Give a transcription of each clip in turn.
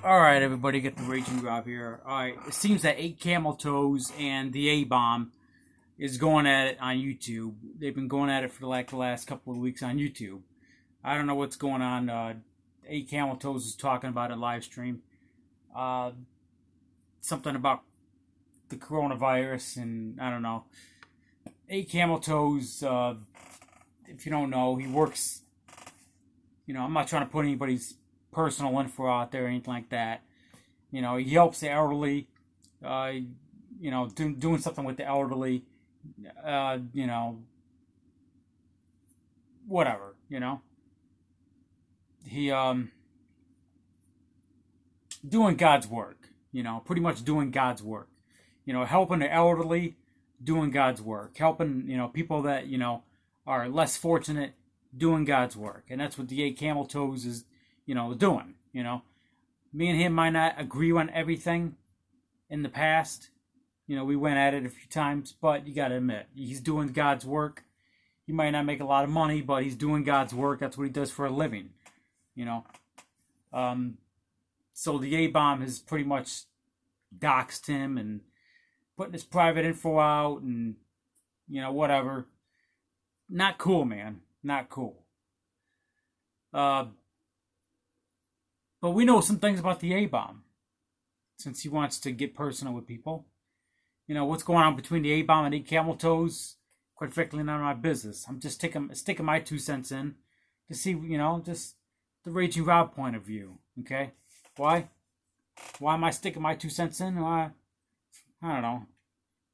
Alright, everybody, get the Raging Rob here. Alright, it seems that 8Cameltoes and the Abomb is going at it on YouTube. They've been going at it for like the last couple of weeks on YouTube. I don't know what's going on. 8Cameltoes is talking about it live stream. Uh, Something about the coronavirus, and I don't know. 8Cameltoes, if you don't know, he works. I'm not trying to put anybody's personal info out there or anything like that. He helps the elderly. Doing something with the elderly. Whatever. He doing God's work. Pretty much doing God's work. Helping the elderly, doing God's work. Helping people that are less fortunate, doing God's work, and that's what the 8Cameltoes is doing. Me and him might not agree on everything in the past. We went at it a few times, but you gotta admit, he's doing God's work. He might not make a lot of money, but he's doing God's work. That's what he does for a living. So the A-Bomb has pretty much doxed him and putting his private info out and, whatever. Not cool, man. Not cool. But we know some things about the A-Bomb, since he wants to get personal with people. What's going on between the A-Bomb and 8Cameltoes, quite frankly, none of my business. I'm just sticking my 2 cents in to see, just the Raging Rob point of view, okay? Why? Why am I sticking my 2 cents in? Why? I don't know.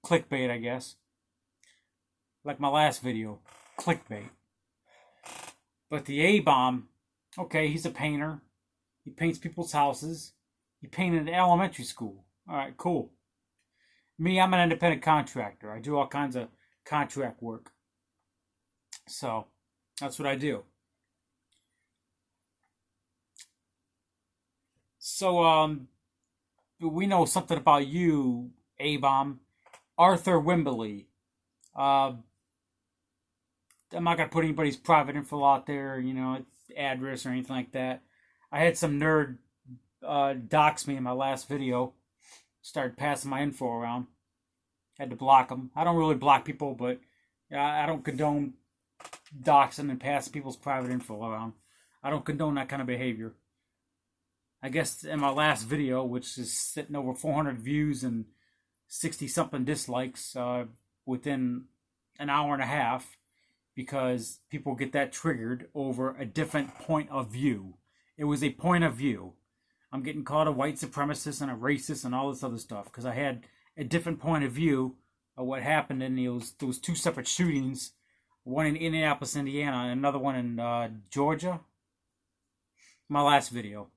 Clickbait, I guess. Like my last video. Clickbait. But the A-Bomb, okay, he's a painter. He paints people's houses. He painted an elementary school. All right, cool. Me, I'm an independent contractor. I do all kinds of contract work. So, that's what I do. So, we know something about you, A-Bomb. Arthur Wimberly. I'm not going to put anybody's private info out there, address or anything like that. I had some nerd dox me in my last video. Started passing my info around. Had to block them. I don't really block people, but I don't condone doxing and passing people's private info around. I don't condone that kind of behavior. I guess in my last video, which is sitting over 400 views and 60-something dislikes within an hour and a half, because people get that triggered over a different point of view. It was a point of view. I'm getting called a white supremacist and a racist and all this other stuff because I had a different point of view of what happened in those two separate shootings. One in Indianapolis, Indiana, and another one in Georgia. My last video.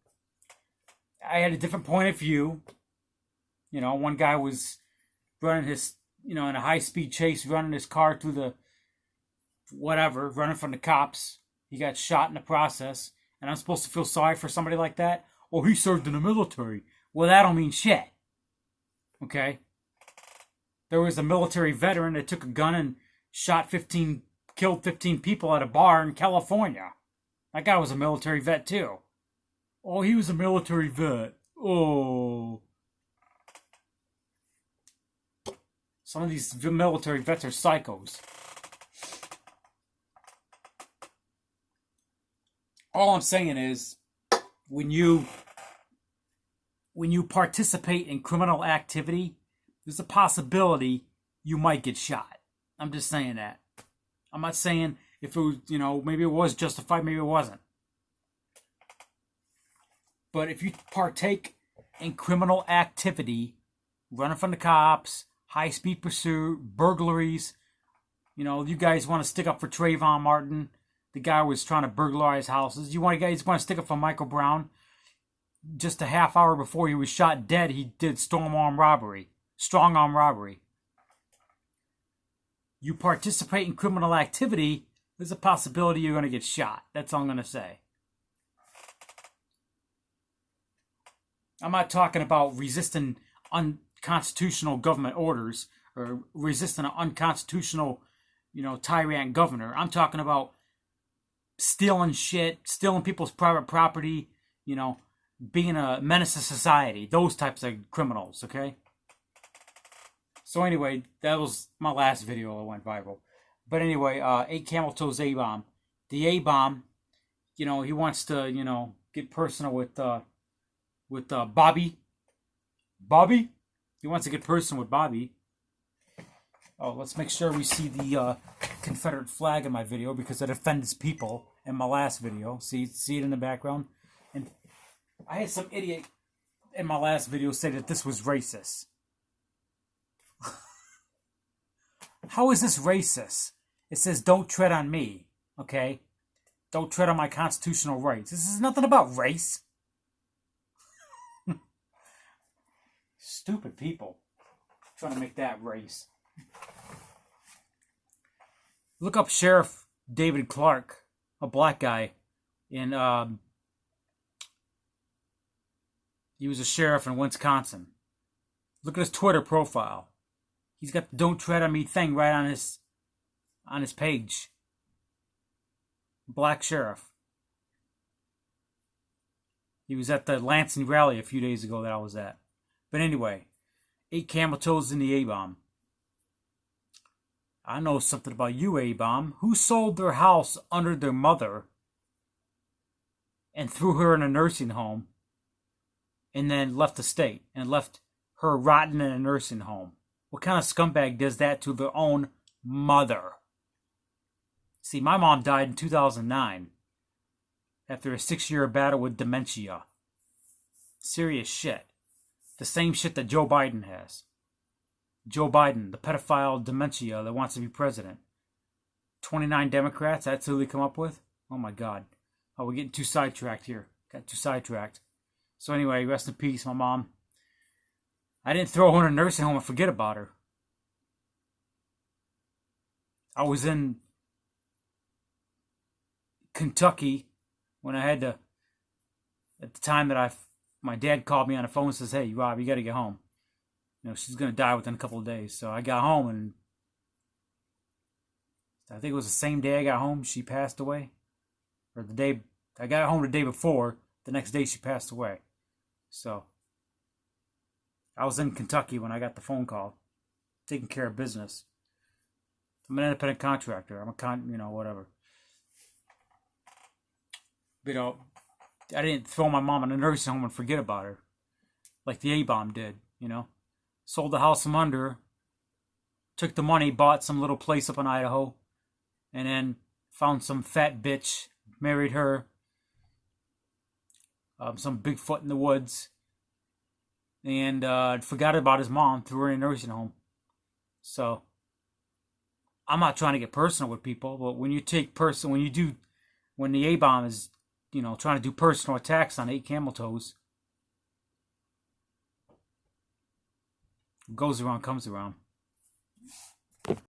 I had a different point of view. One guy was running his, in a high-speed chase, running his car through the running from the cops. He got shot in the process. And I'm supposed to feel sorry for somebody like that? Oh, he served in the military. Well, that don't mean shit. Okay? There was a military veteran that took a gun and killed 15 people at a bar in California. That guy was a military vet too. Oh, he was a military vet. Oh. Some of these military vets are psychos. All I'm saying is, when you participate in criminal activity, there's a possibility you might get shot. I'm just saying that. I'm not saying if it was, maybe it was justified, maybe it wasn't. But if you partake in criminal activity, running from the cops, high-speed pursuit, burglaries, you guys want to stick up for Trayvon Martin. The guy was trying to burglarize houses. You guys want to stick up for Michael Brown? Just a half hour before he was shot dead, he did strong arm robbery. You participate in criminal activity, there's a possibility you're going to get shot. That's all I'm going to say. I'm not talking about resisting unconstitutional government orders or resisting an unconstitutional, tyrant governor. I'm talking about stealing shit, stealing people's private property, being a menace to society, those types of criminals, okay? So anyway, that was my last video that went viral. But anyway, 8Cameltoes A-Bomb. The A-Bomb, he wants to, get personal with Bobby. Bobby? He wants to get personal with Bobby. Oh, let's make sure we see the Confederate flag in my video because it offends people in my last video. See it in the background? And I had some idiot in my last video say that this was racist. How is this racist? It says, don't tread on me, okay? Don't tread on my constitutional rights. This is nothing about race. Stupid people trying to make that race. Look up Sheriff David Clark, a black guy in he was a sheriff in Wisconsin. Look at his Twitter profile. He's got the "Don't Tread on Me" thing right on his page. Black sheriff. He was at the Lansing rally a few days ago that I was at. But anyway, 8Cameltoes in the A-Bomb. I know something about you, A-Bomb. Who sold their house under their mother and threw her in a nursing home and then left the state and left her rotting in a nursing home? What kind of scumbag does that to their own mother? See, my mom died in 2009 after a 6-year battle with dementia. Serious shit. The same shit that Joe Biden has. Joe Biden, the pedophile dementia that wants to be president. 29 Democrats, that's who they come up with? Oh my God. Oh, we're getting too sidetracked here. Got too sidetracked. So anyway, rest in peace, my mom. I didn't throw her in a nursing home and forget about her. I was in Kentucky when I had to, at the time that my dad called me on the phone and says, "Hey, Rob, you got to get home. She's going to die within a couple of days." So I got home, and I think it was the same day I got home, she passed away. Or the day, I got home the day before, the next day she passed away. So I was in Kentucky when I got the phone call, taking care of business. I'm an independent contractor. I'm a whatever. I didn't throw my mom in a nursing home and forget about her, like the A-Bomb did, Sold the house from under her, took the money, bought some little place up in Idaho, and then found some fat bitch, married her, some Bigfoot in the woods, and forgot about his mom, threw her in a nursing home. So I'm not trying to get personal with people, but when the A-Bomb is, trying to do personal attacks on 8Cameltoes, goes around, comes around.